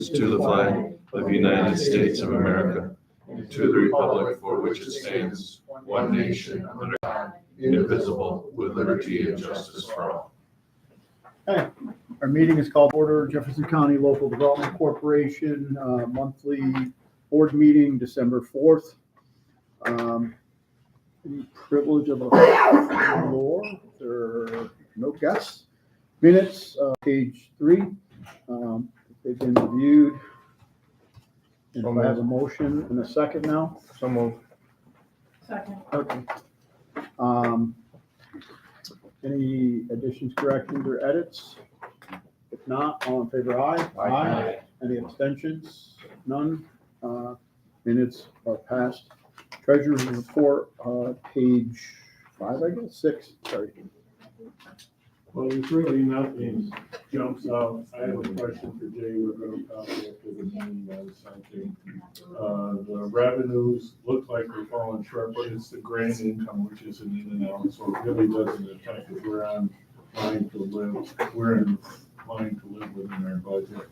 to the flag of the United States of America, and to the republic for which it stands, one nation, under God, indivisible, with liberty and justice for all. Hey, our meeting is called order. Jefferson County Local Development Corporation monthly board meeting, December 4th. Any privilege of the floor? There are no guests. Minutes, page 3. They've been reviewed. And if I have a motion and a second now. So moved. Second. Okay. Any additions, corrections, or edits? If not, all in favor, aye. Aye. Any abstentions? None. Minutes are passed. Treasurer's report, page 5, I guess, 6, sorry. Well, there's really nothing jumps out. I have a question for Jay. We're going to talk after the meeting on something. The revenues look like we're falling short, but it's the grant income, which is an in and out, so it really doesn't affect us. We're on line to live. We're in line to live within our budget.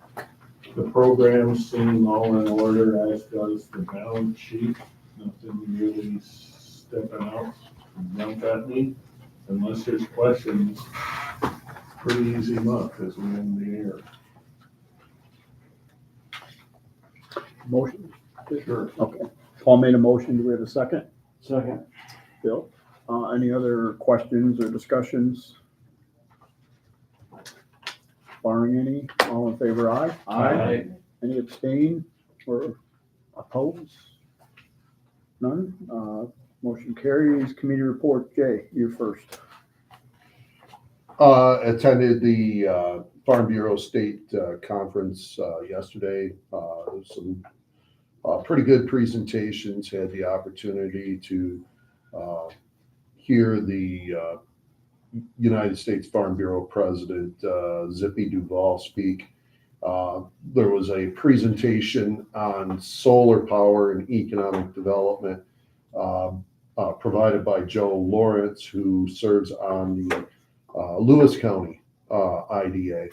The programs seem all in order, as does the balance sheet. Nothing really stepping out and jump at me. Unless there's questions, pretty easy month as we end the year. Motion? Sure. Okay. Paul made a motion. Do we have a second? Second. Bill? Any other questions or discussions? Barring any, all in favor, aye. Aye. Any abstain or oppose? None. Motion carries. Committee report. Jay, you first. Attended the Farm Bureau State Conference yesterday. Some pretty good presentations. Had the opportunity to hear the United States Farm Bureau President Zippy Duvall speak. There was a presentation on solar power and economic development provided by Joe Lawrence, who serves on the Lewis County IDA.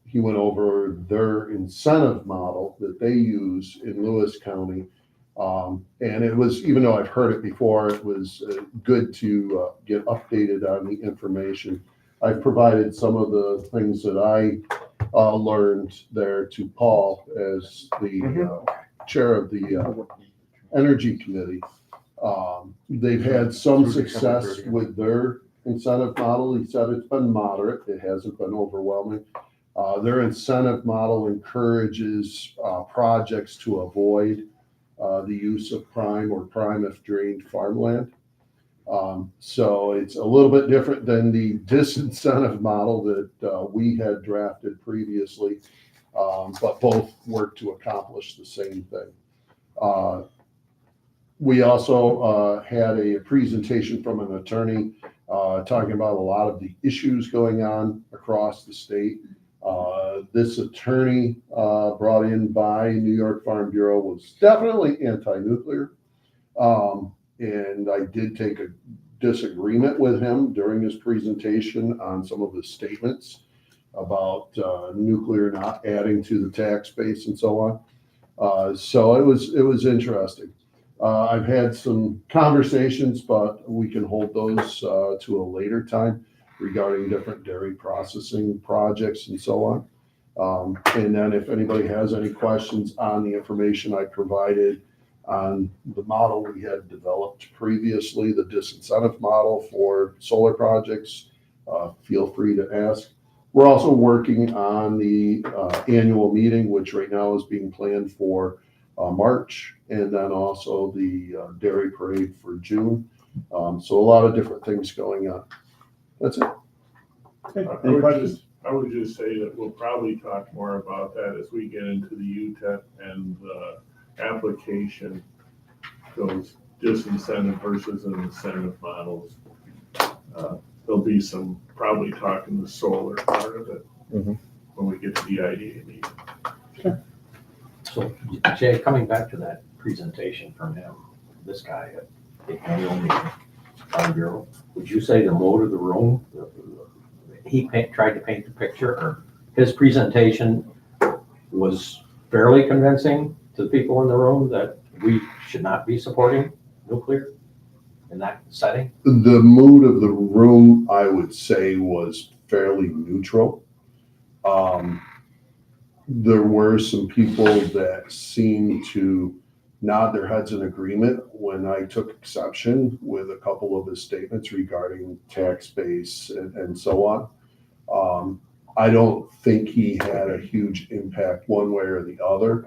He went over their incentive model that they use in Lewis County. And it was, even though I've heard it before, it was good to get updated on the information. I've provided some of the things that I learned there to Paul as the chair of the Energy Committee. They've had some success with their incentive model. He said it's been moderate. It hasn't been overwhelming. Their incentive model encourages projects to avoid the use of prime or prime if drained farmland. So it's a little bit different than the disincentive model that we had drafted previously, but both work to accomplish the same thing. We also had a presentation from an attorney talking about a lot of the issues going on across the state. This attorney brought in by New York Farm Bureau was definitely anti-nuclear. And I did take a disagreement with him during his presentation on some of his statements about nuclear not adding to the tax base and so on. So it was interesting. I've had some conversations, but we can hold those to a later time regarding different dairy processing projects and so on. And then if anybody has any questions on the information I provided on the model we had developed previously, the disincentive model for solar projects, feel free to ask. We're also working on the annual meeting, which right now is being planned for March, and then also the dairy parade for June. So a lot of different things going on. That's it. Okay. I Any would questions? just say that we'll probably talk more about that as we get into the UTEP and the application, those disincentive versus an incentive models. There'll be some probably talking the solar part of it when we get to the IDA meeting. So Jay, coming back to that presentation from him, this guy at the annual meeting, Farm Bureau, would you say the mode of the room, he tried to paint the picture, or his presentation was fairly convincing to the people in the room that we should not be supporting nuclear in that setting? The mood of the room, I would say, was fairly neutral. There were some people that seemed to nod their heads in agreement when I took exception with a couple of his statements regarding tax base and so on. I don't think he had a huge impact one way or the other.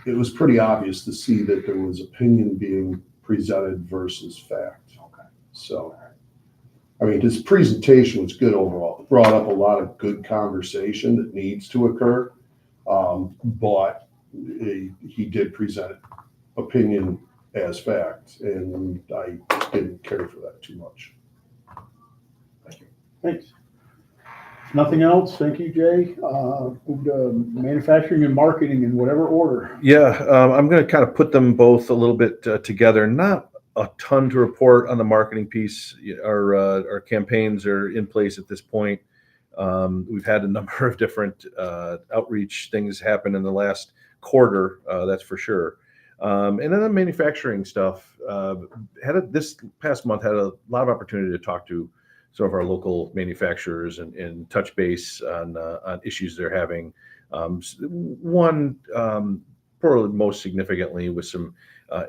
It was pretty obvious to see that there was opinion being presented versus fact. Okay. So, I mean, his presentation was good overall. It brought up a lot of good conversation that needs to occur. But he did present opinion as fact, and I didn't care for that too much. Thanks. Nothing else? Thank you, Jay. Move to manufacturing and marketing in whatever order. Yeah, I'm going to kind of put them both a little bit together. Not a ton to report on the marketing piece. Our campaigns are in place at this point. We've had a number of different outreach things happen in the last quarter, that's for sure. And then the manufacturing stuff, this past month had a lot of opportunity to talk to some of our local manufacturers and touch base on issues they're having. One, probably most significantly, with some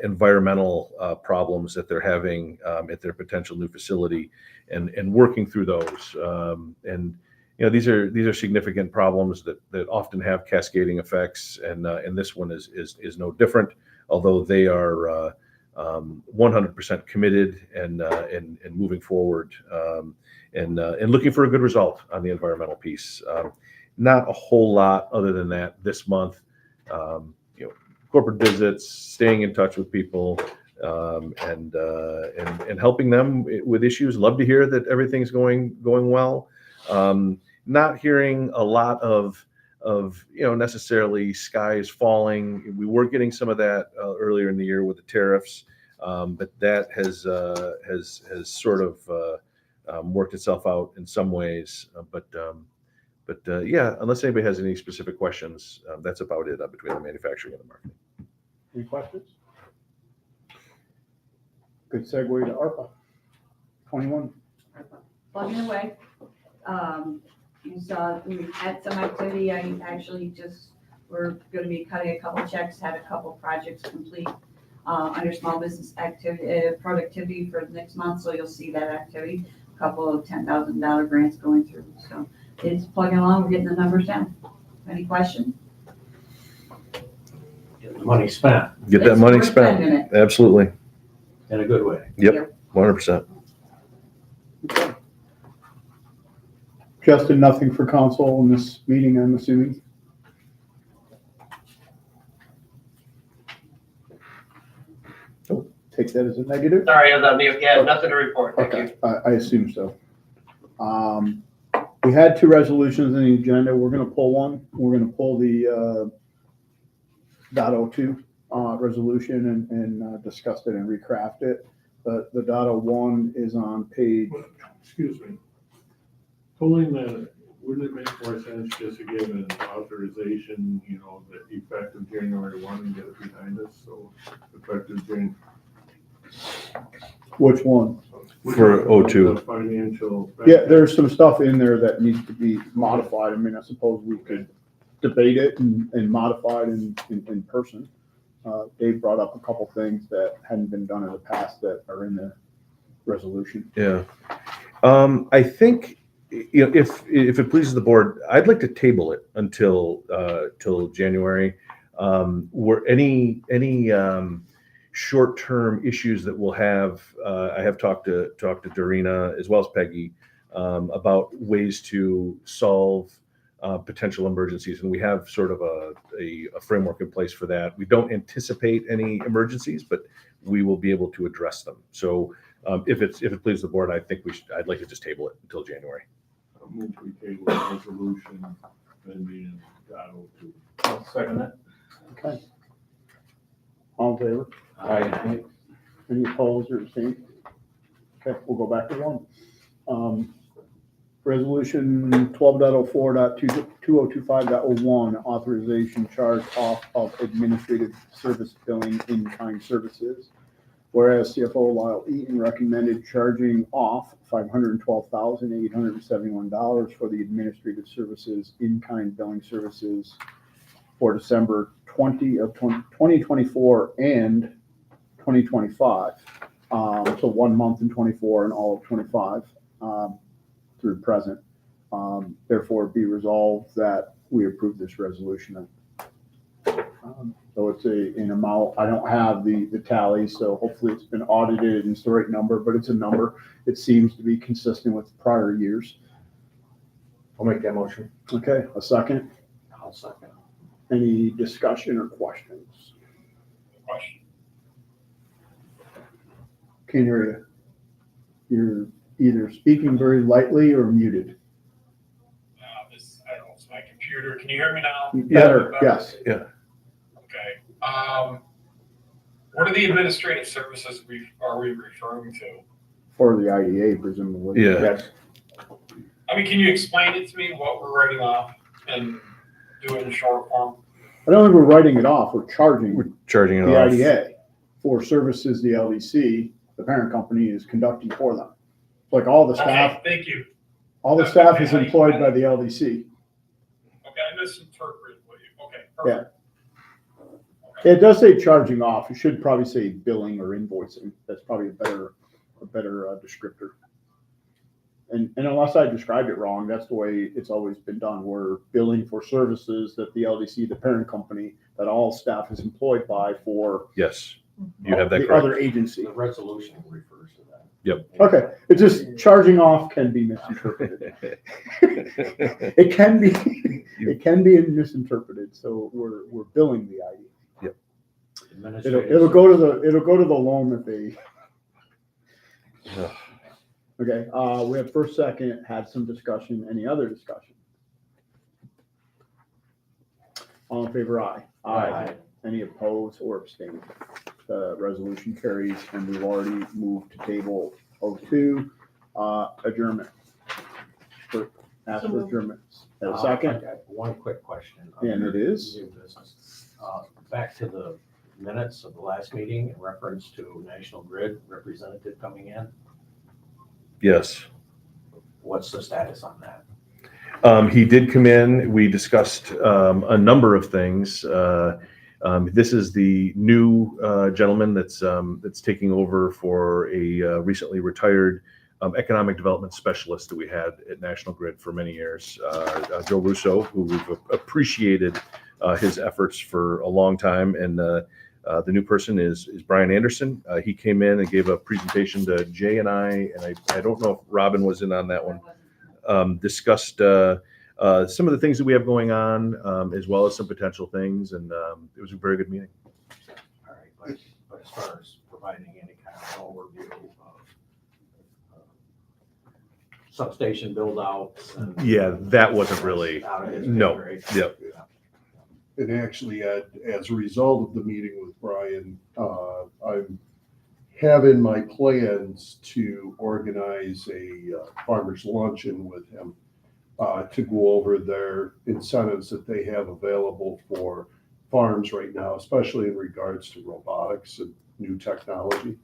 environmental problems that they're having at their potential new facility, and working through those. And these are significant problems that often have cascading effects, and this one is no different. Although they are 100% committed and moving forward, and looking for a good result on the environmental piece. Not a whole lot other than that this month. Corporate visits, staying in touch with people, and helping them with issues. Love to hear that everything's going well. Not hearing a lot of necessarily skies falling. We were getting some of that earlier in the year with the tariffs, but that has sort of worked itself out in some ways. But yeah, unless anybody has any specific questions, that's about it between the manufacturing and the marketing. Any questions? Good segue to ARPA 21. Plugging away. You saw we had some activity. We're going to be cutting a couple checks, had a couple projects complete under small business activity, productivity for next month. So you'll see that activity, a couple of $10,000 grants going through. So it's plugging along. We're getting the numbers down. Any questions? Get the money spent Get that It's money worth spent. spending it. Absolutely. in a good way. Yep. 100%. Justin, nothing for council in this meeting, I'm assuming? Take that as a negative? Sorry, I was on mute. Yeah, nothing to report. Thank you. Okay, I assume so. We had two resolutions in the agenda. We're gonna pull one. We're gonna pull the .02 resolution and discuss it and recraft it. But the .01 is on page, Excuse me. Pulling wouldn't it make more sense just to give an authorization, that effective January 1 and get it behind us? So effective January. which one? For 02. The financial. Yeah, there's some stuff in there that needs to be modified. I mean, I suppose we could debate it and modify it in person. Dave brought up a couple things that hadn't been done in the past that are in the resolution. Yeah. I think, if it pleases the board, I'd like to table it until January. Were any short-term issues that we'll have, I have talked to Dorina as well as Peggy about ways to solve potential emergencies, and we have sort of a framework in place for that. We don't anticipate any emergencies, but we will be able to address them. So if it pleases the board, I think I'd like to just table it until January. I'll move we table the resolution pending .02. I'll second that. Okay. All in favor? Aye. Any opposed or abstained? Okay, we'll go back to one. Resolution 12.04.2025.01, authorization charge off of administrative service billing in-kind services. Whereas CFO Lyle Eaton recommended charging off $512,871 for the administrative services in-kind billing services for December 2024 and 2025. So 1 month in 24 and all of 25 through present. Therefore, be resolved that we approve this resolution. So it's an amount, I don't have the tally, so hopefully it's been audited and it's the right number, but it's a number. It seems to be consistent with prior years. I'll make that motion. Okay, a second. I'll second. Any discussion or questions? Question. Can't hear you. You're either speaking very lightly or muted. I don't know, it's my computer. Can you hear me now? Better, yes. Yeah. Okay. What are the administrative services are we referring to? For the IDA, presumably. Yeah. Yes. I mean, can you explain it to me, what we're writing off and do it in short form? I don't think we're writing it off. We're charging We're charging it the off. IDA for services the LDC, the parent company, is conducting for them. Like all the staff, Okay, thank you. all the staff is employed by the LDC. Okay, I misinterpreted what you, okay, perfect. It does say charging off. It should probably say billing or invoicing. That's probably a better descriptor. And unless I described it wrong, that's the way it's always been done. We're billing for services that the LDC, the parent company, that all staff is employed by for Yes, you have that the correct. other agency. The resolution refers to that. Yep. Okay, it's just charging off can be misinterpreted. It can be, it can be misinterpreted. So we're billing the ID. It'll go to the loan that they. Ugh. Okay, we have first, second, had some discussion. Any other discussion? All in favor, aye. Aye. Any opposed or abstaining? The resolution carries, and we've already moved to table 02, adjournment. Ask for adjournment. A second, Okay, one quick question. and it is, New business. Back to the minutes of the last meeting in reference to National Grid representative coming in. Yes. What's the status on that? He did come in. We discussed a number of things. This is the new gentleman that's taking over for a recently retired economic development specialist that we had at National Grid for many years, Joe Russo, who we've appreciated his efforts for a long time. And the new person is Brian Anderson. He came in and gave a presentation to Jay and I don't know if Robin was in on that one. Discussed some of the things that we have going on, as well as some potential things, and it was a very good meeting. All right, but as far as providing any kind of overview of substation build outs. Yeah, that wasn't really. No. Yep. And actually, as a result of the meeting with Brian, I'm having my plans to organize a farmer's luncheon with him to go over their incentives that they have available for farms right now, especially in regards to robotics and new technology.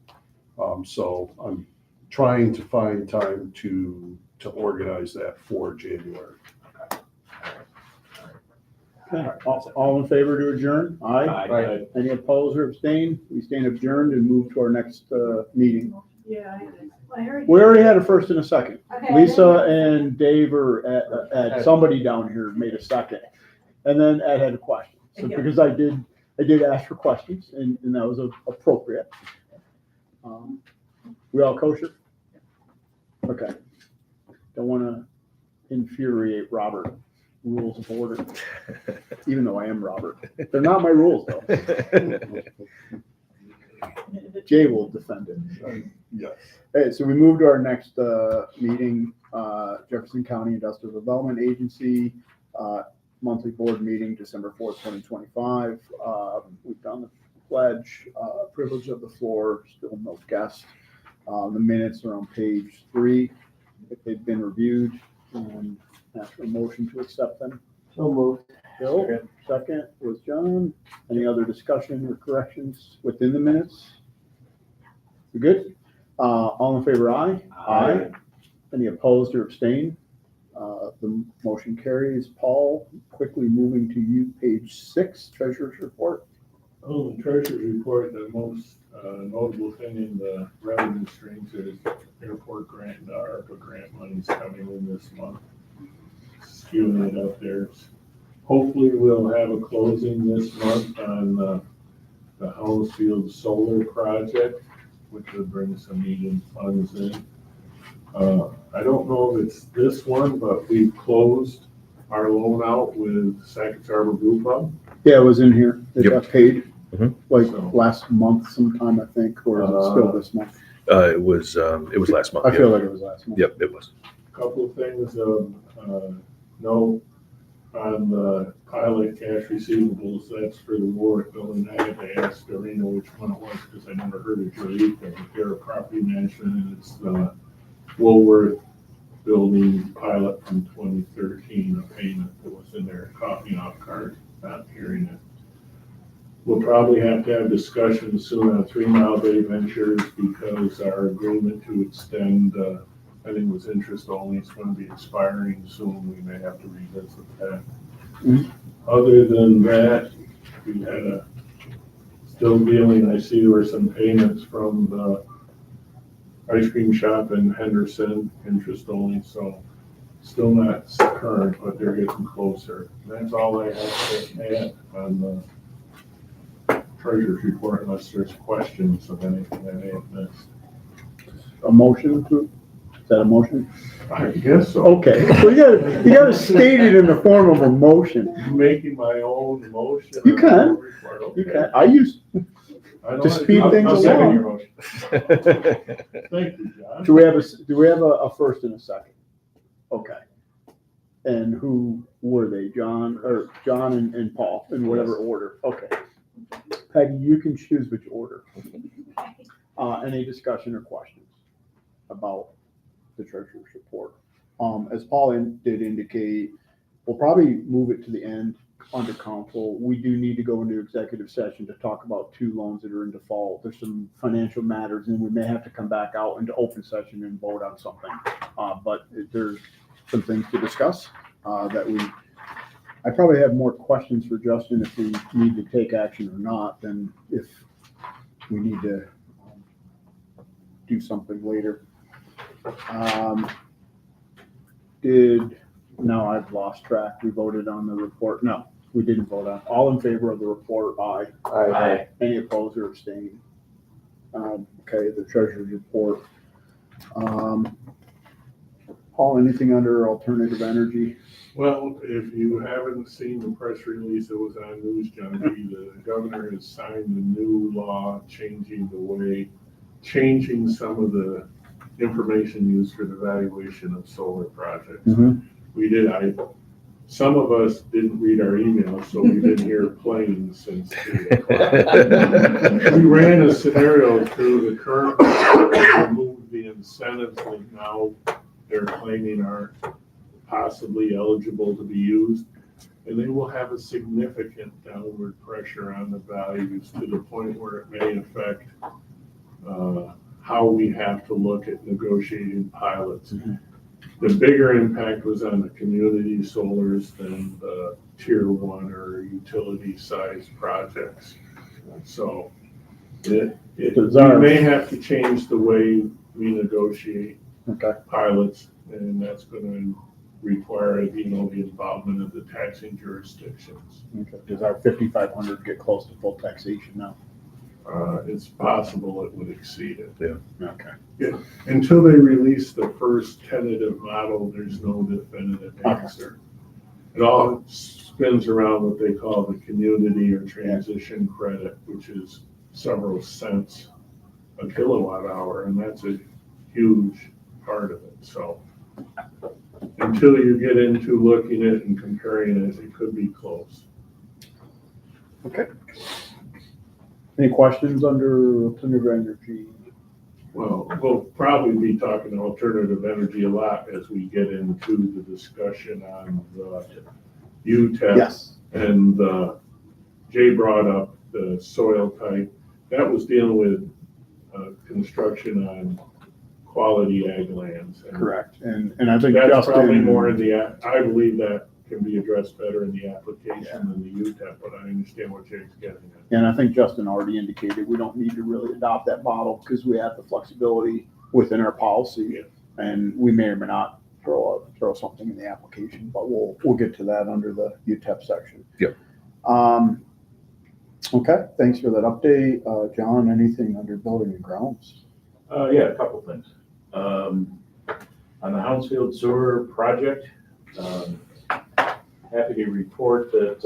So I'm trying to find time to organize that for January. okay, all in favor to adjourn? Aye. Aye. Any opposed or abstain? We stand adjourned and move to our next meeting. Yeah, I heard. We already had a first and a second. Okay. Lisa and Dave or Ed, somebody down here made a second. And then Ed had a question. So Okay. because I did ask for questions and that was appropriate. We all kosher? Okay. Don't want to infuriate Robert. Rules of order, even though I am Robert. They're not my rules though. Jay will defend it. Yes. Hey, so we moved to our next meeting, Jefferson County Industrial Development Agency, monthly board meeting, December 4th, 2025. We've done the pledge, privilege of the floor, still no guests. The minutes are on page 3, if they've been reviewed. and ask for a motion to accept them. So moved. Bill, second was John. Any other discussion or corrections within the minutes? We good? All in favor, aye? Aye. Any opposed or abstained? The motion carries. Paul, quickly moving to you, page 6, treasurer's report. Oh, the treasurer's report, the most notable thing in the revenue streams is airport grant and the ARPA grant money's coming in this month. Skewing it up there. Hopefully we'll have a closing this month on the Hounsfield Solar Project, which would bring some needed funds in. I don't know if it's this one, but we've closed our loan out with Sackett Harbor Brew Pub. Yeah, it was in here. It Yep. got paid Mhm. like So- last month sometime, I think, or is it still this month? It was last month. I yeah. feel like it was last month. Yep, it was. Couple of things of note on the pilot cash receivables, that's for the Warwick building. I had to ask Dorina which one it was because I never heard of Drake. They're a property management, and it's the Woolworth building pilot from 2013, a payment that was in their copy off card, not hearing it. We'll probably have to have discussions soon on 3 Mile Bay Ventures because our agreement to extend, I think it was interest only, it's going to be expiring soon. We may have to revisit that. Mhm. Other than that, we had still dealing, I see there were some payments from the ice cream shop in Henderson, interest only, so still not current, but they're getting closer. That's all I have to add on the treasurer's report unless there's questions of anything I may have missed. A motion to, is that a motion? I guess so. Okay, well, you gotta state it in the form of a motion. I'm making my own motion. You can. on the report. You Okay. can, I use, I don't to want speed things I'll second along. your motion. Thank you, John. do we have a first and a second? Okay. And who were they? John and Paul, in whatever order? Okay. Peggy, you can choose which order. Any discussion or questions about the treasurer's report? As Paul did indicate, we'll probably move it to the end under council. We do need to go into executive session to talk about 2 loans that are in default. There's some financial matters, and we may have to come back out into open session and vote on something. But there's some things to discuss I probably have more questions for Justin if we need to take action or not than if we need to do something later. No, I've lost track. We voted on the report. No, we didn't vote on. All in favor of the report, aye. Aye. Any opposed or abstaining? Okay, the treasurer's report. Paul, anything under alternative energy? Well, if you haven't seen the press release that was on News Junkie, the governor has signed a new law changing some of the information used for the valuation of solar projects. Some of us didn't read our emails, so we didn't hear planes since 3 o'clock. We ran a scenario through the current, removed the incentives that now they're claiming are possibly eligible to be used, and they will have a significant downward pressure on the values to the point where it may affect how we have to look at negotiating pilots. The bigger impact was on the community solars than the tier 1 or utility size projects. So we may have to change the way we negotiate pilots, and that's going to require, the involvement of the taxing jurisdictions. Okay. Does our 5,500 get close to full taxation now? It's possible it would exceed it. Yeah. Okay. Until they release the first tentative model, there's no definitive answer. It all spins around what they call the community or transition credit, which is several cents a kilowatt hour, and that's a huge part of it. So until you get into looking at it and comparing it, it could be close. Okay. Any questions under alternative energy? Well, we'll probably be talking alternative energy a lot as we get into the discussion on the UTEP. Yes, And Jay brought up the soil type. That was dealing with construction on quality ag lands. And correct. And I think that's probably Justin, more in the, I believe that can be addressed better in the application than the UTEP, but I understand what Jay's getting at. and I think Justin already indicated we don't need to really adopt that model because we have the flexibility within our policy. And we may or may not throw something in the application, but we'll get to that under the UTEP section. Yep. Okay, thanks for that update. John, anything under building and grounds? Yeah, a couple things. On the Hounsfield Sewer project, happy to report that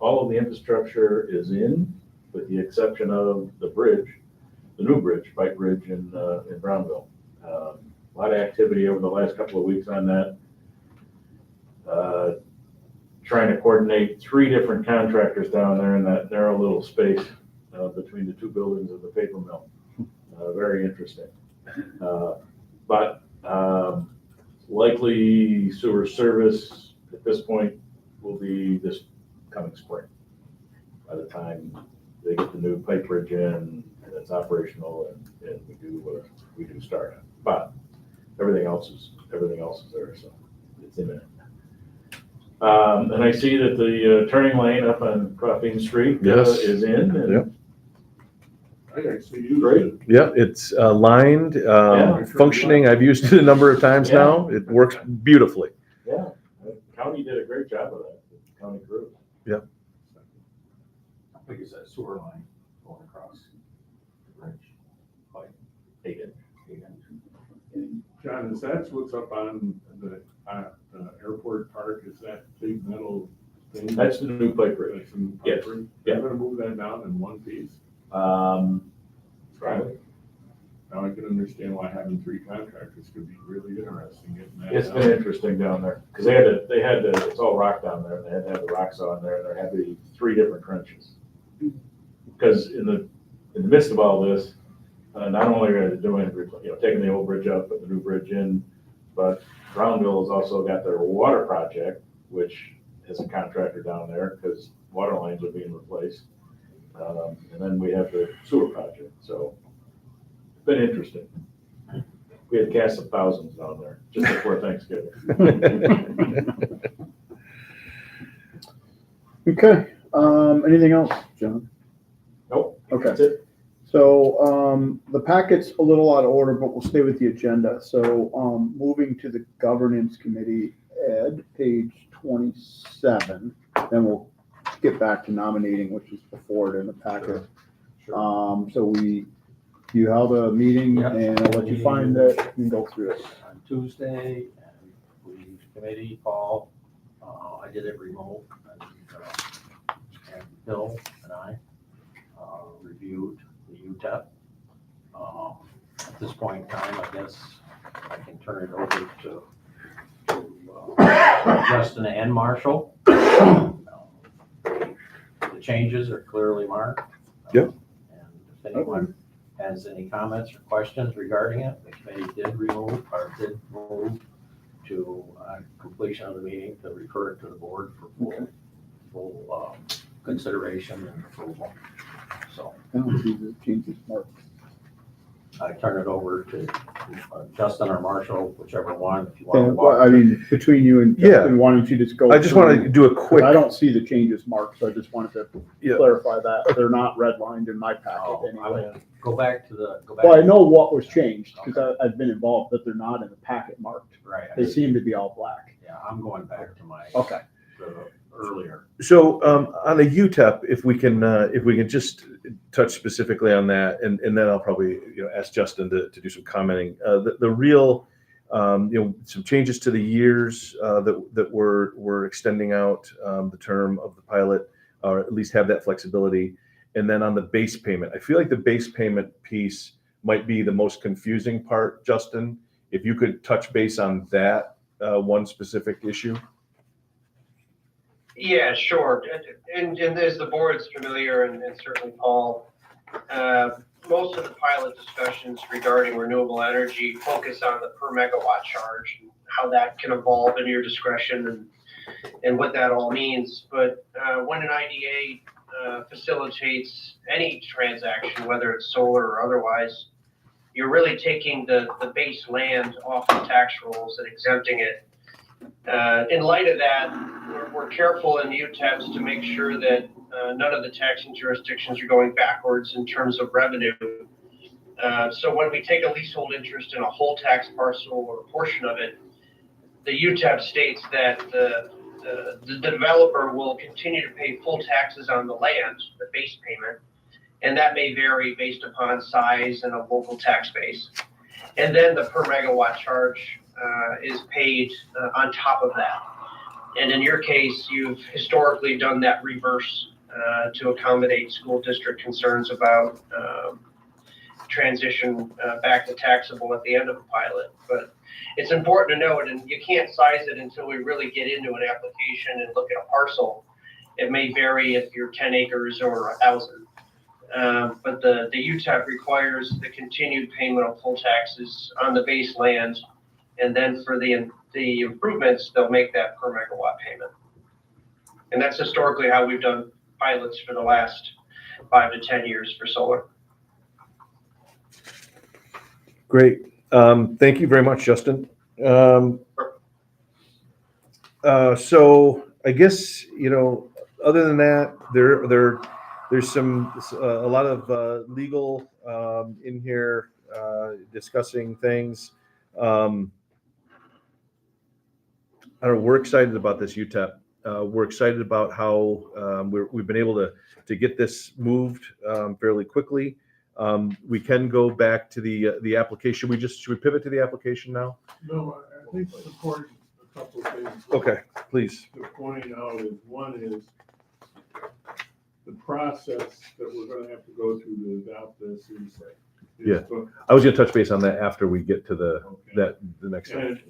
all of the infrastructure is in, with the exception of the bridge, the new bridge, Bike Bridge in Brownville. A lot of activity over the last couple of weeks on that. Trying to coordinate 3 different contractors down there in that narrow little space between the 2 buildings of the paper mill. Very interesting. But likely sewer service at this point will be this coming spring. By the time they get the new pipe bridge in and it's operational and we do start it. But everything else is there, so it's imminent. And I see that the turning lane up on Coffeen Street Yes. is in. And Yep. I actually use Great. it. Yeah, it's lined, functioning. I've used it a number of times now. It works beautifully. Yeah, the county did a great job of that, the county crew. How big is that sewer line going across the bridge? Like 8 inch, 8 inch? John, is that what's up on the airport park? Is that big metal thing? That's the new pipe bridge. That's in Yes. Piper? Yeah. They're gonna move that down in one piece. Probably. Now I can understand why having 3 contractors could be really interesting getting that. It's down. been interesting down there, because they had to, it's all rock down there, and they had to have the rock saw in there, and there had to be 3 different trenches. Because in the midst of all this, not only are they doing, taking the old bridge up, putting the new bridge in, but Brownville has also got their water project, which is a contractor down there, because water lines are being replaced. And then we have the sewer project, so it's been interesting. We had cast of thousands down there just before Thanksgiving. Okay, anything else, John? Nope, Okay. that's it. So, the packet's a little out of order, but we'll stay with the agenda. So, moving to the governance committee, Ed, page 27, then we'll get back to nominating, which is before it in the packet. So you held a meeting Yep. and I'll let you find it and go through it. On Tuesday, and we committee call, I did it remote, and Bill and I reviewed the UTEP. At this point in time, I guess I can turn it over to Justin and Marshall. The changes are clearly marked. Yep. And if anyone has any comments or questions regarding it, the committee did move to completion of the meeting to refer it to the board for full consideration and approval. So I don't see the changes marked. I turn it over to Justin or Marshall, whichever one, if you want to Well, I walk. mean, between you and Yeah. Justin, why don't you just go? I just want to through- do a 'cause quick, I don't see the changes marked, so I just wanted to Yeah. clarify that. They're not redlined in my packet Oh, I anyway. would go back. Well, I know what was changed because I've been involved, but they're not in the packet marked. Right. They seem to be all black. Yeah, I'm going back to my, Okay. the earlier. so on the UTEP, if we can just touch specifically on that, and then I'll probably ask Justin to do some commenting. The real some changes to the years that we're extending out the term of the pilot, or at least have that flexibility. And then on the base payment, I feel like the base payment piece might be the most confusing part. Justin, if you could touch base on that one specific issue. Yeah, sure. And as the board's familiar, and certainly Paul, most of the pilot discussions regarding renewable energy focus on the per megawatt charge and how that can evolve in your discretion and what that all means. But when an IDA facilitates any transaction, whether it's solar or otherwise, you're really taking the base land off the tax rolls and exempting it. In light of that, we're careful in UTEPs to make sure that none of the taxing jurisdictions are going backwards in terms of revenue. So when we take a leasehold interest in a whole tax parcel or a portion of it, the UTEP states that the developer will continue to pay full taxes on the land, the base payment, and that may vary based upon size and a local tax base. And then the per megawatt charge is paid on top of that. And in your case, you've historically done that reverse to accommodate school district concerns about transition back to taxable at the end of a pilot. But it's important to note, and you can't size it until we really get into an application and look at a parcel. It may vary if you're 10 acres or 1,000. But the UTEP requires the continued payment of full taxes on the base land, and then for the improvements, they'll make that per megawatt payment. And that's historically how we've done pilots for the last 5 to 10 years for solar. Great. Thank you very much, Justin. So I guess, other than that, there's a lot of legal in here discussing things. I don't know, we're excited about this UTEP. We're excited about how we've been able to get this moved fairly quickly. We can go back to the application. Should we pivot to the application now? No, I think it's important, a couple of things. Okay, please. To point out is, one is the process that we're gonna have to go through to adopt this is. Yeah. I was gonna touch base on that after we get to the next step. And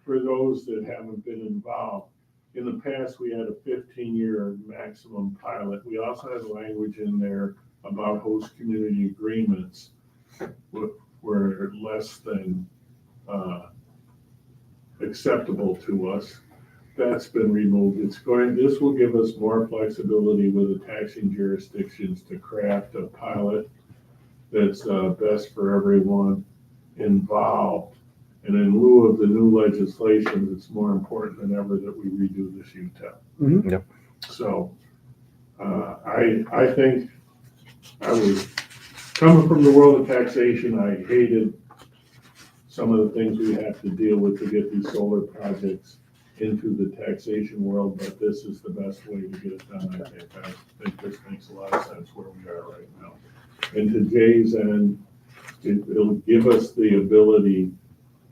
for those that haven't been involved, in the past, we had a 15-year maximum pilot. We also had language in there about host community agreements were less than acceptable to us. That's been removed. This will give us more flexibility with the taxing jurisdictions to craft a pilot that's best for everyone involved. And in lieu of the new legislation, it's more important than ever that we redo this UTEP. Mm-hmm. Yep. So I think I was coming from the world of taxation. I hated some of the things we have to deal with to get these solar projects into the taxation world, but this is the best way to get it done. I think this makes a lot of sense where we are right now. And to Jay's end, it'll give us the ability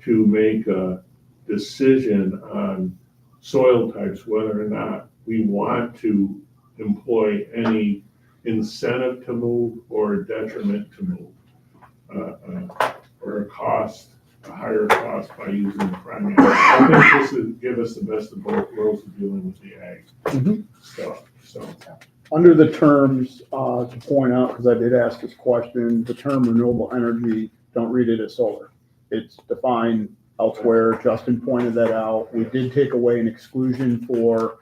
to make a decision on soil types, whether or not we want to employ any incentive to move or detriment to move, or a higher cost by using the primary. I think this would give us the best of both worlds of dealing with the ag stuff. So Under the terms, to point out, because I did ask this question, the term renewable energy, don't read it as solar. It's defined elsewhere. Justin pointed that out. We did take away an exclusion for,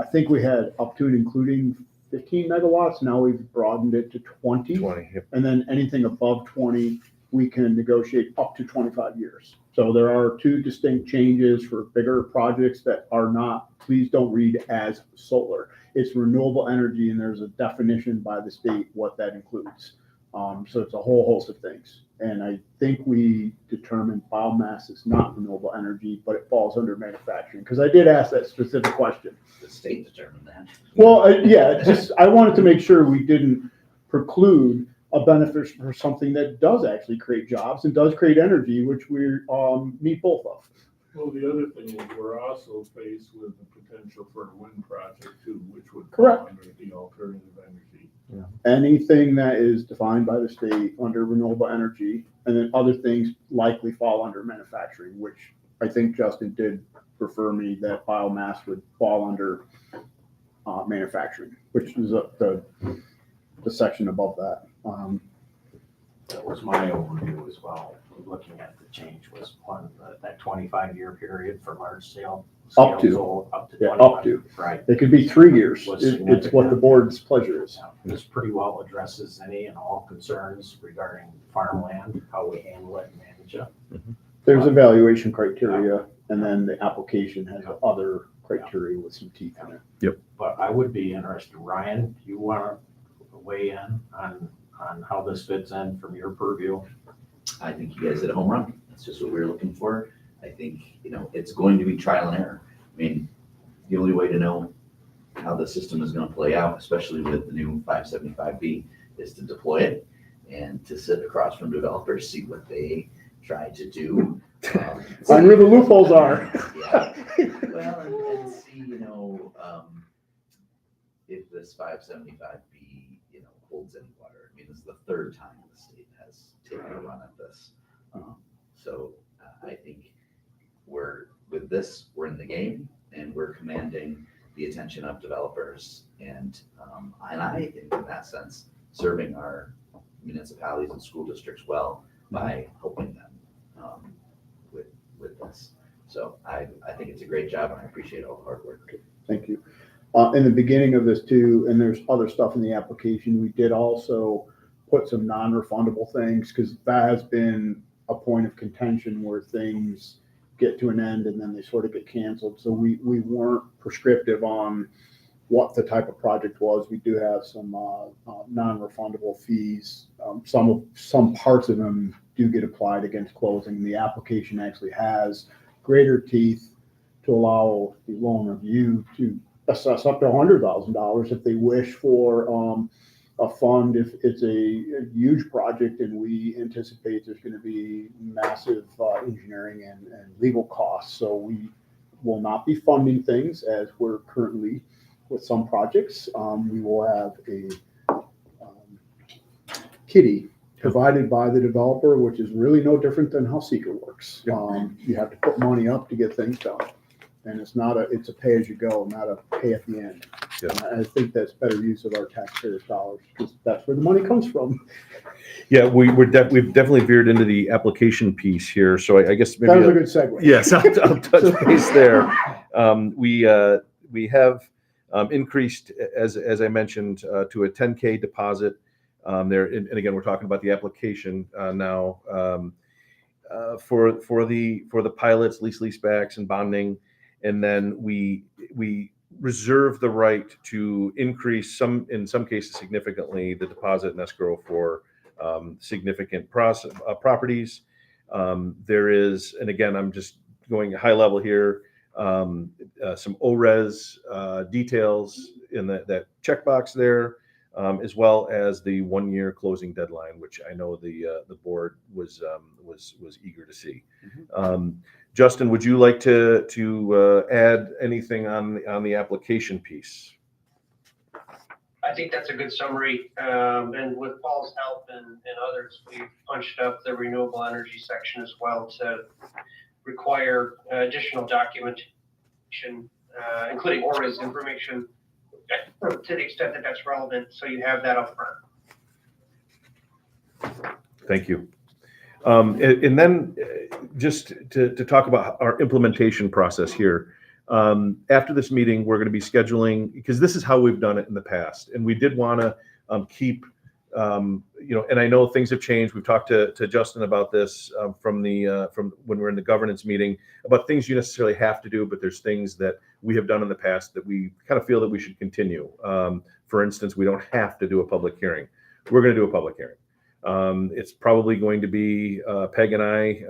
I think we had up to and including 15 megawatts. Now we've broadened it to 20. 20. Yep. And then anything above 20, we can negotiate up to 25 years. So there are two distinct changes for bigger projects that are not, please don't read as solar. It's renewable energy, and there's a definition by the state what that includes. So it's a whole host of things. And I think we determined biomass is not renewable energy, but it falls under manufacturing. Because I did ask that specific question. The state determined that. Well, yeah, just I wanted to make sure we didn't preclude a benefit for something that does actually create jobs and does create energy, which we need both of. well, the other thing is we're also faced with the potential for a wind project too, which would Correct. fall under the alternative energy. Anything that is defined by the state under renewable energy, and then other things likely fall under manufacturing, which I think Justin did refer me that biomass would fall under manufacturing, which is the section above that. That was my overview as well, looking at the change was one, that 25-year period for large scale. Up to. solar, Up to Yeah, 25. up to. Right. It could be 3 years. Was It's what the significant. board's pleasure is. This pretty well addresses any and all concerns regarding farmland, how we handle it and manage it. There's evaluation criteria, and then the application has other criteria with some teeth in it. But I would be interested, Ryan, do you want to weigh in on how this fits in from your purview? I think you guys did a home run. That's just what we were looking for. I think, it's going to be trial and error. I mean, the only way to know how the system is going to play out, especially with the new 575B, is to deploy it and to sit across from developers, see what they try to do. Find where the loopholes are. Yeah. Well, and see, if this 575B, holds any water. I mean, this is the third time the state has taken a run at this. So I think we're in the game, and we're commanding the attention of developers, and I think in that sense, serving our municipalities and school districts well by helping them with this. So I think it's a great job, and I appreciate all the hard work. Thank you. In the beginning of this too, and there's other stuff in the application, we did also put some non-refundable things, because that has been a point of contention where things get to an end and then they sort of get canceled. So we weren't prescriptive on what the type of project was. We do have some non-refundable fees. Some parts of them do get applied against closing. The application actually has greater teeth to allow the loan review to assess up to $100,000 if they wish for a fund if it's a huge project and we anticipate there's going to be massive engineering and legal costs. So we will not be funding things as we're currently with some projects. We will have a kitty provided by the developer, which is really no different than how Seeker works. You have to put money up to get things done. And it's a pay as you go, not a pay at the end. Yeah. I think that's better use of our taxpayers' dollars, because that's where the money comes from. Yeah, we've definitely veered into the application piece here. So I guess maybe That was a good segue. yes, I'll touch base there. We have increased, as I mentioned, to a 10K deposit there. And again, we're talking about the application now for the pilots, leasebacks, and bonding. And then we reserve the right to increase in some cases significantly, the deposit and escrow for significant properties. There is, and again, I'm just going high level here, some ORES details in that checkbox there, as well as the 1-year closing deadline, which I know the board was eager to see. Justin, would you like to add anything on the application piece? I think that's a good summary. And with Paul's help and others, we've punched up the renewable energy section as well to require additional documentation, including ORES information, to the extent that that's relevant. So you have that up front. Thank you. And then just to talk about our implementation process here. After this meeting, we're going to be scheduling, because this is how we've done it in the past. And we did want to keep, and I know things have changed. We've talked to Justin about this from when we're in the governance meeting, about things you necessarily have to do, but there's things that we have done in the past that we kind of feel that we should continue. For instance, we don't have to do a public hearing. We're going to do a public hearing. It's probably going to be Peg and I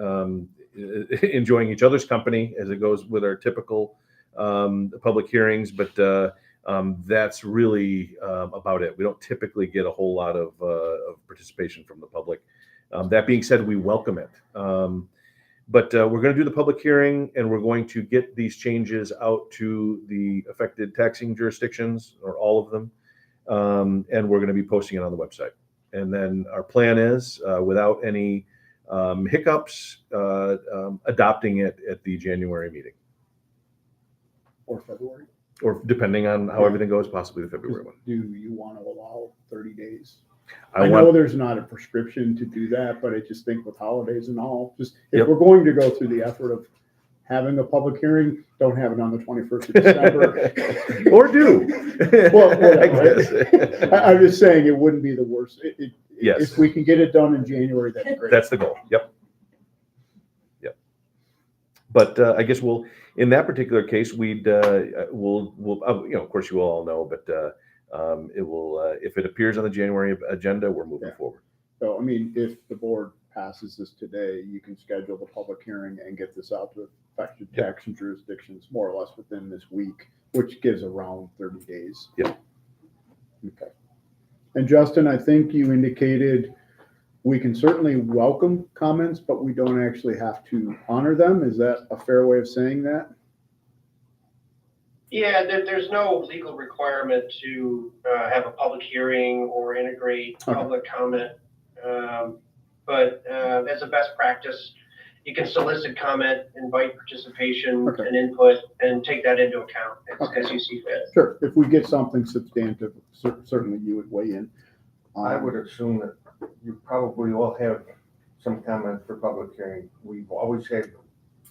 enjoying each other's company as it goes with our typical public hearings, but that's really about it. We don't typically get a whole lot of participation from the public. That being said, we welcome it. But we're going to do the public hearing, and we're going to get these changes out to the affected taxing jurisdictions, or all of them, and we're going to be posting it on the website. And then our plan is, without any hiccups, adopting it at the January meeting. Or February. Or depending on how everything goes, possibly the February one. Do you want to allow 30 days I know there's not a prescription to do that, but I just think with holidays and all, just if Yep. we're going to go through the effort of having a public hearing, don't have it on the 21st of December. Or do. Well, I whatever. guess. I'm just saying it wouldn't be the worst. Yes. If we can get it done in January, that's great. That's the goal. Yep. Yep. But I guess in that particular case, we'll, of course you all know, but it will, if it appears on the January agenda, we're moving forward. So, I mean, if the board passes this today, you can schedule the public hearing and get this out to affected tax and jurisdictions more or less within this week, which gives around 30 days. Yep. Okay. And Justin, I think you indicated we can certainly welcome comments, but we don't actually have to honor them. Is that a fair way of saying that? Yeah, there's no legal requirement to have a public hearing or integrate Okay. public comment. But as a best practice, you can solicit comment, invite participation Okay. and input, and take that into account Okay. as you see fit. Sure. If we get something substantive, certainly you would weigh in. I would assume that you probably will have some comments for public hearing. We've always had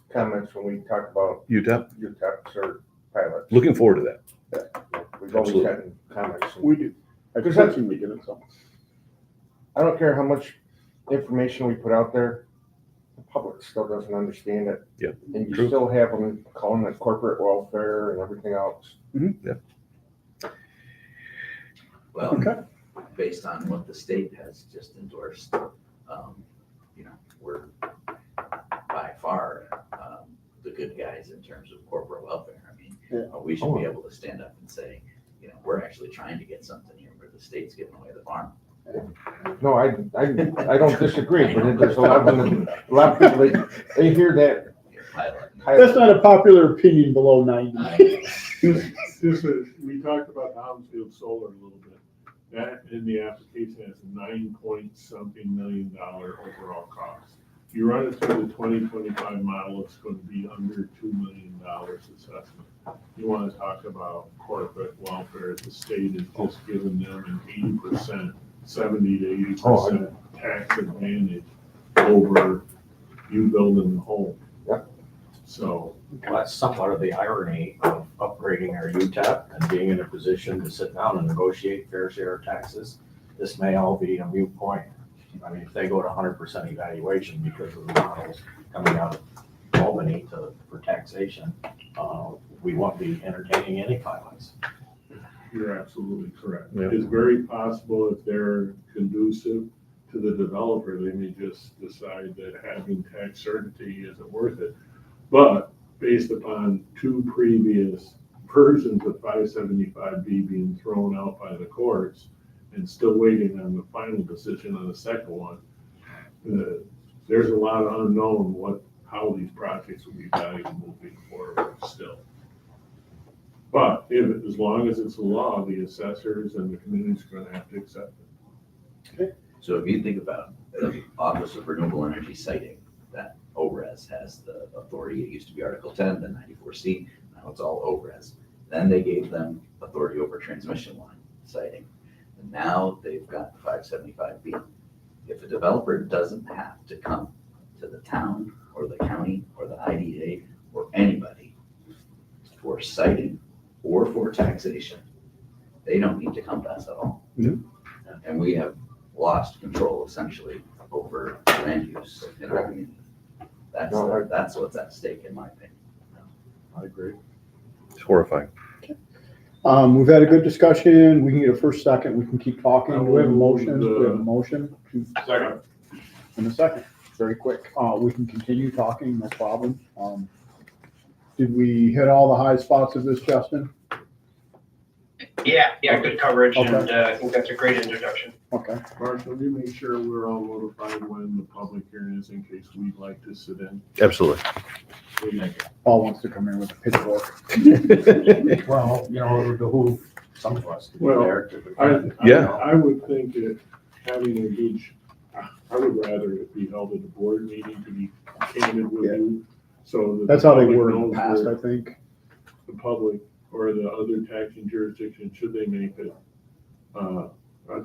comments when we talk about UTEP, UTEPs or pilots. looking forward to that. We've always Absolutely. gotten comments. We do. I Does that- personally give it some. I don't care how much information we put out there, the public still doesn't understand it. Yeah, And you true. still have them calling it corporate welfare and everything else. Well, Okay. based on what the state has just endorsed, we're by far the good guys in terms of corporate welfare. I mean, Yeah. we should be able to stand up and say, we're actually trying to get something here where the state's giving away the farm. No, I don't disagree, but there's a lot of people, they hear that. That's not a popular opinion below 90. We talked about Townsfield Solar a little bit. That in the application has a $9-point-something million overall cost. If you run it through the 2025 model, it's going to be under $2 million assessment. You want to talk about corporate welfare, the state has just given them an 80%, 70 to 80% tax advantage over you building the home. Yep. So, Well, that's somewhat of the irony of upgrading our UTEP and being in a position to sit down and negotiate fair share of taxes. This may all be a moot point. I mean, if they go to 100% evaluation because of the models coming out of Albany for taxation, we won't be entertaining any filings. you're absolutely correct. Yeah. It's very possible if they're conducive to the developer, they may just decide that having tax certainty isn't worth it. But based upon two previous versions of 575B being thrown out by the courts and still waiting on the final decision on the second one, there's a lot of unknown how these projects will be valued moving forward still. But as long as it's a law, the assessors and the community's gonna have to accept it. So if you think about the Office of Renewable Energy siting, that ORES has the authority. It used to be Article 10, then 94C, now it's all ORES. Then they gave them authority over transmission line siting. And now they've got the 575B. If a developer doesn't have to come to the town or the county or the IDA or anybody for siting or for taxation, they don't need to come to us at all. Mhm. And we have lost control essentially over land use in our community. That's what's at stake in my opinion. I agree. It's horrifying. We've had a good discussion. We can get a first, second. We can keep talking. Do we have a motion? Do we have a motion? Second. In a second, very quick. We can continue talking, no problem. Did we hit all the high spots of this, Justin? Yeah, good coverage, Okay. and I think that's a great introduction. Okay. Marshall, you make sure we're all notified when the public hearing is in case we'd like to sit in. Absolutely. Paul wants to come in with a pitchfork. Well, it would behoove some of us to be Well, there. Yeah. I would think that having a good, I would rather it be held at a board meeting to be candid with Yeah. you. So that That's the how they public were in the knows past, where I think. the public or the other taxing jurisdiction, should they make a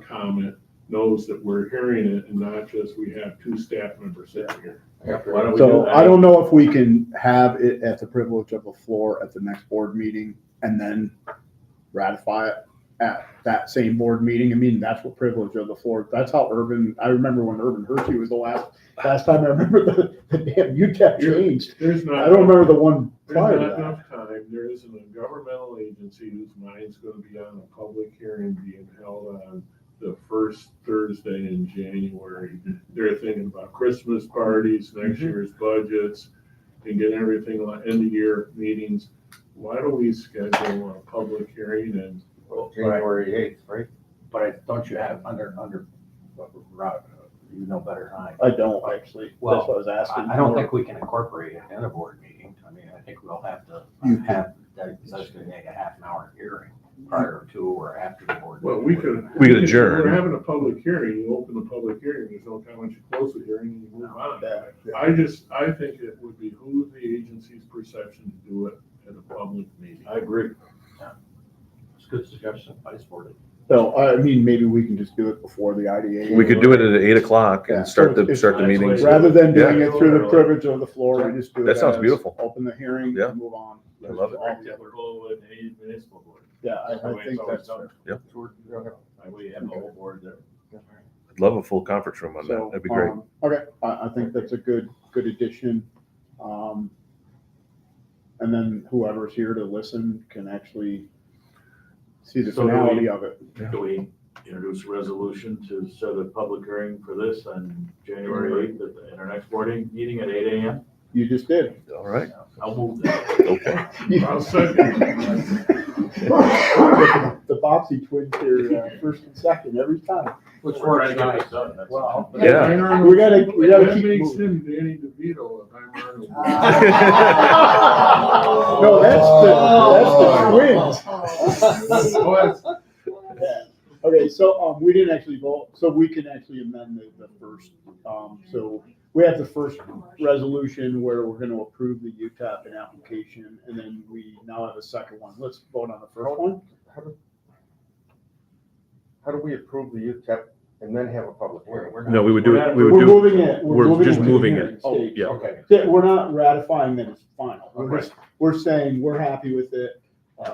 comment, knows that we're hearing it and not just we have two staff members sitting here. Why don't we do So that? I don't know if we can have it at the privilege of the floor at the next board meeting and then ratify it at that same board meeting. I mean, that's what privilege of the floor, that's how I remember when Urban Hershey was the last time I remember the damn UTEP changed. There's I not. don't remember the one prior There's to not that. enough time. There isn't a governmental agency whose mind's gonna be on a public hearing being held on the first Thursday in January. They're thinking about Christmas parties, next year's budgets, and getting everything like end of year meetings. Why don't we schedule a public hearing and January 8th, right? But don't you have Rob, you know better than I. I don't actually, that's what I was asking. I don't think we can incorporate it in a board meeting. I mean, I think we'll have to have, that's gonna make a half an hour hearing prior to or after the board. well, meeting. We could adjourn. We're having a public hearing, you open the public hearing, there's no time once you close the hearing, and you move on. Yeah. I think it would behoove the agency's perception to do it at a public meeting. I agree. It's a good suggestion. I support it. So, I mean, maybe we can just do it before the IDA. We could do it at 8 o'clock Yeah. and start the That's meetings. way- Rather than doing Yeah. it through the privilege of the floor, we just do it. That sounds as beautiful. Open the hearing Yeah. and move on. I love it. All the other- Typical with any municipal board. Yeah, That's the I way think it's always that's done. fair. That way you have the whole board there. I'd love a full conference room on that. So, That'd be great. Okay, I think that's a good addition. And then whoever's here to listen can actually see the So do we- finality of it. Do we introduce a resolution to set a public hearing for this on January 8th at our next board meeting at 8 a.m.? You just did. All right. I'll move that. Okay. I'll second. The Boxy twins here, first and second every time. Which We're works trying to get nice. this done, that's Well, all. Yeah. We gotta That keep makes moving. him Danny DeVito if I'm Arnold. No, that's the twins. Yeah. Okay, so, we didn't actually vote, so we can actually amend the first, so we have the first resolution where we're gonna approve the UTEP and application, and then we now have a second one. Let's vote on the first one. How do we approve the UTEP and then have a public hearing? We're not- No, we would do it, we We're would do, moving it. we're just to the moving hearing it. stage. yeah. Okay. Yeah, we're not ratifying that it's final. Okay. We're saying we're happy with it.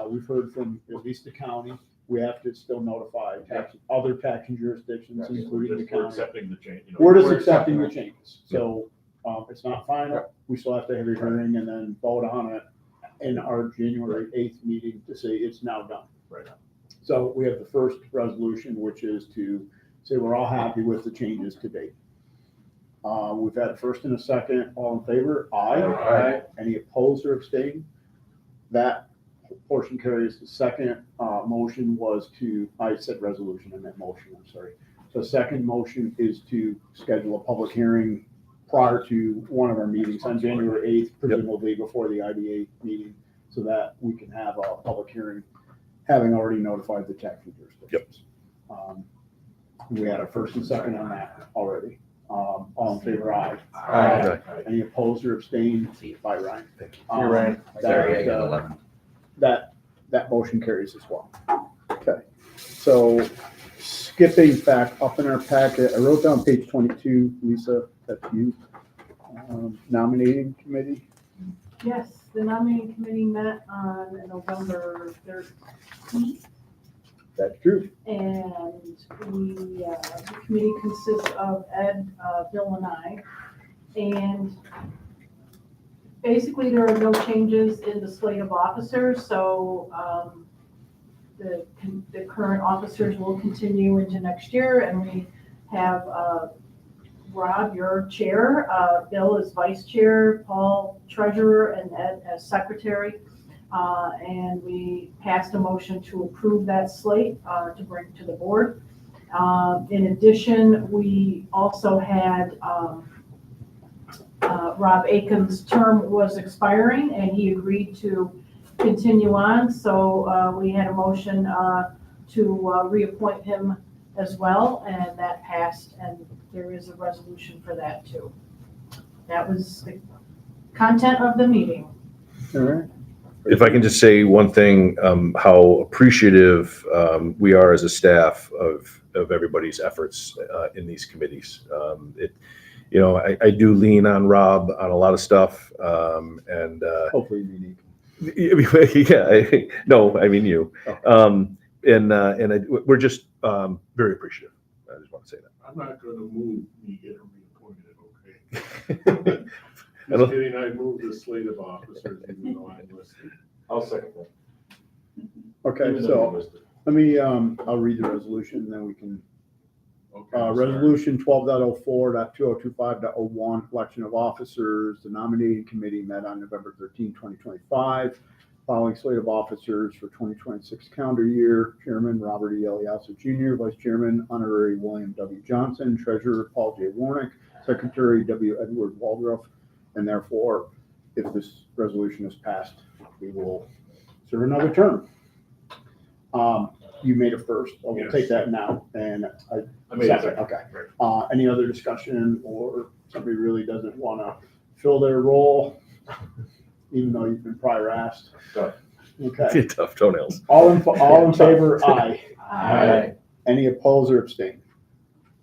We've heard from at least the county. We have to still notify other taxing jurisdictions, including the Just we're county. accepting the change. you know. We're just We're accepting the accepting changes. So, it's not final. We still have to have a hearing and then vote on it in our January 8th meeting to say it's now done. Right. So we have the first resolution, which is to say we're all happy with the changes to date. We've had a first and a second. All in favor? Aye. Aye. Any opposed or abstained? That portion carries. The second motion was I said resolution, I meant motion, I'm sorry. So second motion is to schedule a public hearing prior to one of our meetings on January 8th, presumably before the IDA meeting, so that we can have a public hearing, having already notified the taxing jurisdictions. We had a first and second on that already. All in favor, aye. Aye. Any opposed or abstained? By Ryan. You're right. Sorry, I got That, 11. that motion carries as well. Okay, so skipping back up in our packet, I wrote down page 22, Lisa, that's you. Nominating committee. Yes, the nominating committee met on November 13th, That's true. and the committee consists of Ed, Bill, and I. And basically, there are no changes in the slate of officers, so the current officers will continue into next year, and we have Rob, your chair, Bill is vice chair, Paul treasurer, and Ed as secretary. And we passed a motion to approve that slate to bring to the board. In addition, we also had Rob Aiken's term was expiring, and he agreed to continue on. So we had a motion to reappoint him as well, and that passed, and there is a resolution for that too. That was the content of the meeting. All right, If I can just say one thing, how appreciative we are as a staff of everybody's efforts in these committees. I do lean on Rob on a lot of stuff, and Hopefully unique. yeah, no, I mean you, Oh. we're just very appreciative. I just want to say that. I'm not gonna move me getting reappointed, okay? I don't- Just kidding, I moved the slate of officers even though I'm listed. I'll second that. Okay, Even though so you're listed. let me, I'll read the resolution and then we can, Okay, I'm sorry. resolution 12.04.2025.01, election of officers. The nominating committee met on November 13, 2025. Following slate of officers for 2026 calendar year: Chairman Robert E. Eliasu Jr., Vice Chairman Honorary William W. Johnson, Treasurer Paul J. Warnick, Secretary W. Edward Waldrop, and therefore, if this resolution is passed, we will serve another term. You made it first. I will Yes. take that now, and I made it second. Okay. Right. Any other discussion, or somebody really doesn't want to fill their role, even though you've been prior asked? Tough. Okay. Tough toenails. All in favor, aye. Aye. Any opposed or abstain?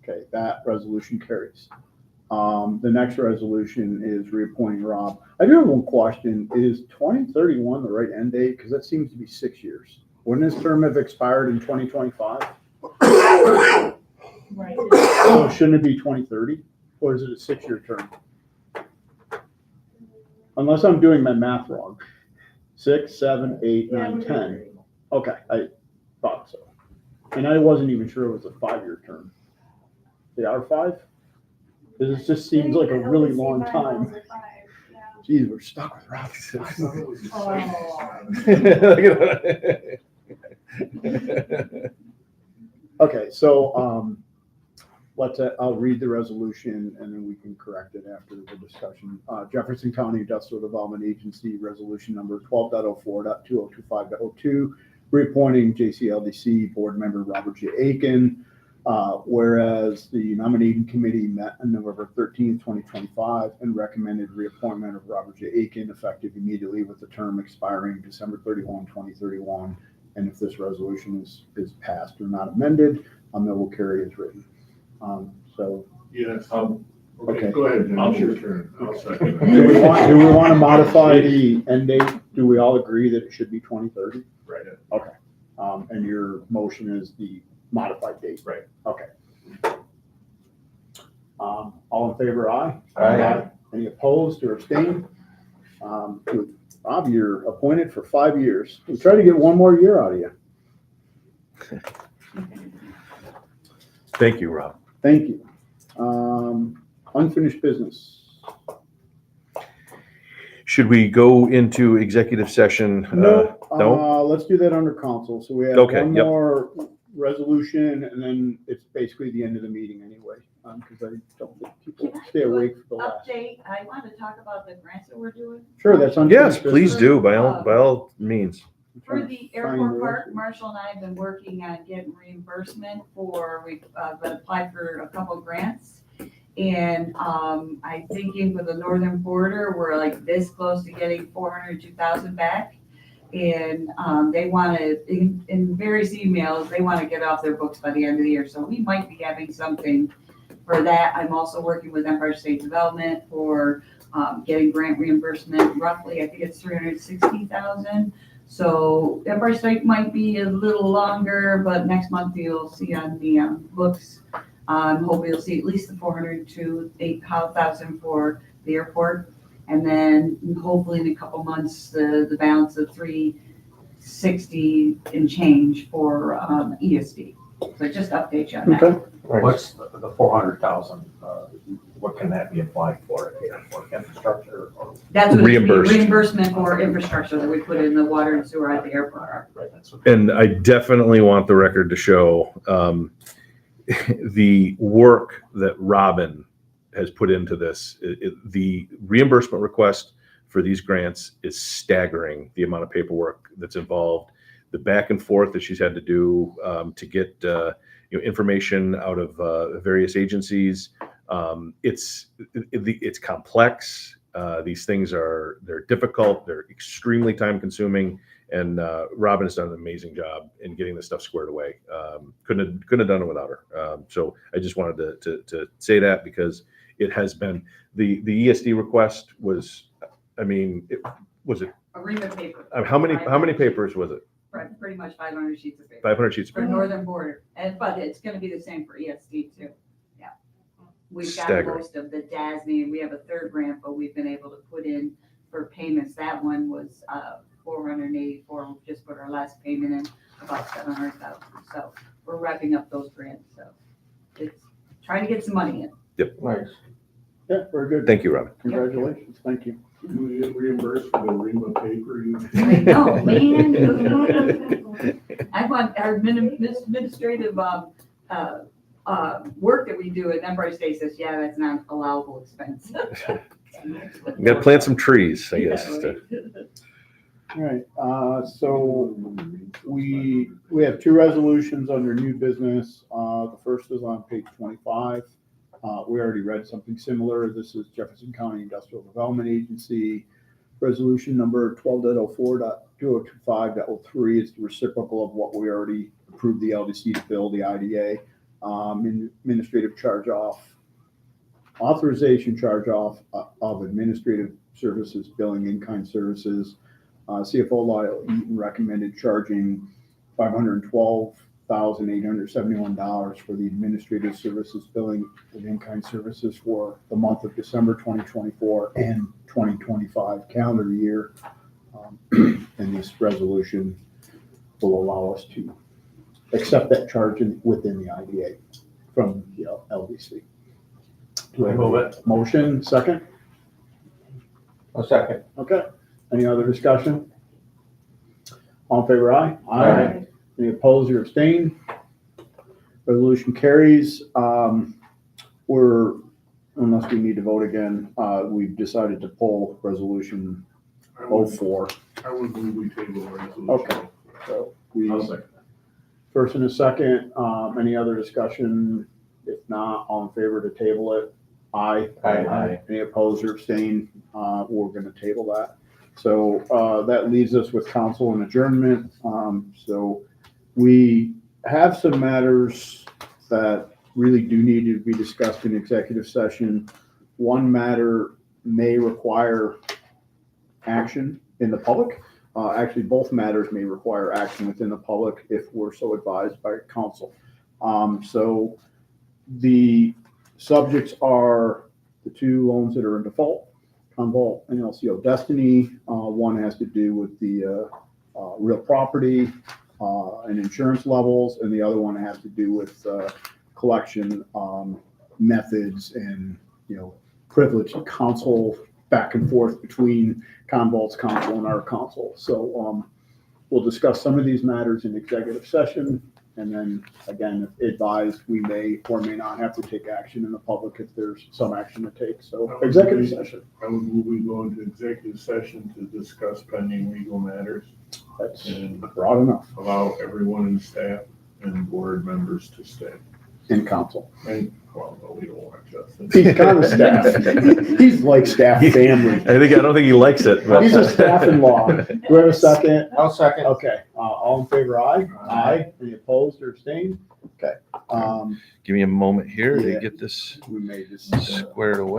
Okay, that resolution carries. The next resolution is reappointing Rob. I do have one question. Is 2031 the right end date? Because that seems to be 6 years. Wouldn't his term have expired in 2025? Right. So shouldn't it be 2030? Or is it a 6-year term? Unless I'm doing my math wrong. 6, 7, 8, 9, 10. Okay, I thought so. And I wasn't even sure it was a 5-year term. They are 5? Because it just seems like a really long time. Geez, we're stuck with Rob. I thought it was the same. Okay, so I'll read the resolution and then we can correct it after the discussion. Jefferson County Industrial Development Agency Resolution Number 12.04.2025.02, reappointing JCLDC Board Member Robert J. Aiken. Whereas the nominating committee met on November 13th, 2025, and recommended reappointment of Robert J. Aiken effective immediately with the term expiring December 31, 2031. And if this resolution is passed or not amended, it will carry as written. So Yes, Um, okay, Okay. go ahead, Jim, it's your turn. I'll second do we that. want to modify the end date? Do we all agree that it should be 2030? Right. And your motion is the modified date? Right. Okay. All in favor, aye? Aye. Any opposed or abstained? Rob, you're appointed for 5 years. We'll try to get one more year out of you. Thank you, Rob. Thank you. Unfinished business. Should we go into executive session? No, no? let's do that under council. So we have Okay, one yep. more resolution and then it's basically the end of the meeting anyway. Because I don't think people Can I stay do an awake for the last. Update, I want to talk about the grants that we're doing. Sure, that's Yes, unfinished please business. do, by all means. For the Find airport the park, rest. Marshall and I have been working on getting reimbursement for, we've been applied for a couple grants. And I'm thinking for the northern border, we're like this close to getting 402,000 back. And they want to, in various emails, they want to get off their books by the end of the year. So we might be having something for that. I'm also working with Empire State Development for getting grant reimbursement, roughly, I think it's 360,000. So Empire State might be a little longer, but next month you'll see on the books. Hopefully you'll see at least the 408,000 for the airport. And then hopefully in a couple months, the balance of 360 and change for ESD. So just update you on that. Okay. What's the 400,000, what can that be applied for infrastructure or? That's what it's Reimbursed. reimbursement for infrastructure that we put in the water and sewer at the airport. Right, that's what. And I definitely want the record to show the work that Robin has put into this. The reimbursement request for these grants is staggering, the amount of paperwork that's involved, the back and forth that she's had to do to get information out of various agencies. It's complex. These things they're difficult, they're extremely time consuming, and Robin has done an amazing job in getting this stuff squared away. Couldn't have done it without her. So I just wanted to say that, because it has been, the ESD request was, I mean, was it, A ream of paper. how many papers was it? Pretty much 500 sheets of paper 500 sheets of for paper. northern border, but it's gonna be the same for ESD too. Yeah. We've got Staggering. most of the DASNY, we have a third grant, but we've been able to put in for payments. That one was 484, we just put our last payment in, about 700,000. So we're wrapping up those grants, so it's trying to get some money in. Nice. Yeah, very good. Thank you, Robin. Congratulations. Thank you. Do we get reimbursed for the ream of paper you? I know, man. I want our administrative work that we do at Empire State says, yeah, that's not allowable expense. We got to plant some trees, I guess. Yeah, right. All right, so we have two resolutions under new business. The first is on page 25. We already read something similar. This is Jefferson County Industrial Development Agency. Resolution number 12.04.2025.03 is the reciprocal of what we already approved the LDC to bill, the IDA. Administrative charge off, authorization charge off of administrative services, billing in-kind services. CFO Lyle Eaton recommended charging $512,871 for the administrative services billing of in-kind services for the month of December 2024 and 2025 calendar year. And this resolution will allow us to accept that charge within the IDA from the LDC. Do I have Move a motion? Second? A second. Okay. Any other discussion? All in favor, aye? Aye. Any opposed or abstained? Resolution carries. Unless we need to vote again, we've decided to pull resolution 04. I would move we table the resolution. Okay. So we, I'll second that. first and a second, any other discussion? If not, all in favor to table it? Aye. Aye. Any opposed or abstained? We're gonna table that. So, that leaves us with council and adjournment. So we have some matters that really do need to be discussed in executive session. One matter may require action in the public. Actually, both matters may require action within the public if we're so advised by council. So the subjects are the two loans that are in default, Convolt and LCO Destiny. One has to do with the real property and insurance levels, and the other one has to do with collection methods and, privileged counsel back and forth between Convolt's counsel and our counsel. So we'll discuss some of these matters in executive session. And then again, if advised, we may or may not have to take action in the public if there's some action to take. So executive session. I would move we go into executive session to discuss pending legal matters That's and broad enough. allow everyone in staff and board members to stay. In council. And, well, no, we don't want Justin. He's kind of staff. He's like staff family. I don't think he likes it. But He's a staff-in-law. Do we have a second? I'll second. Okay, all in favor, aye? Aye. Any opposed or abstained? Okay. Give me a moment here Yeah. to get this We made this. squared away.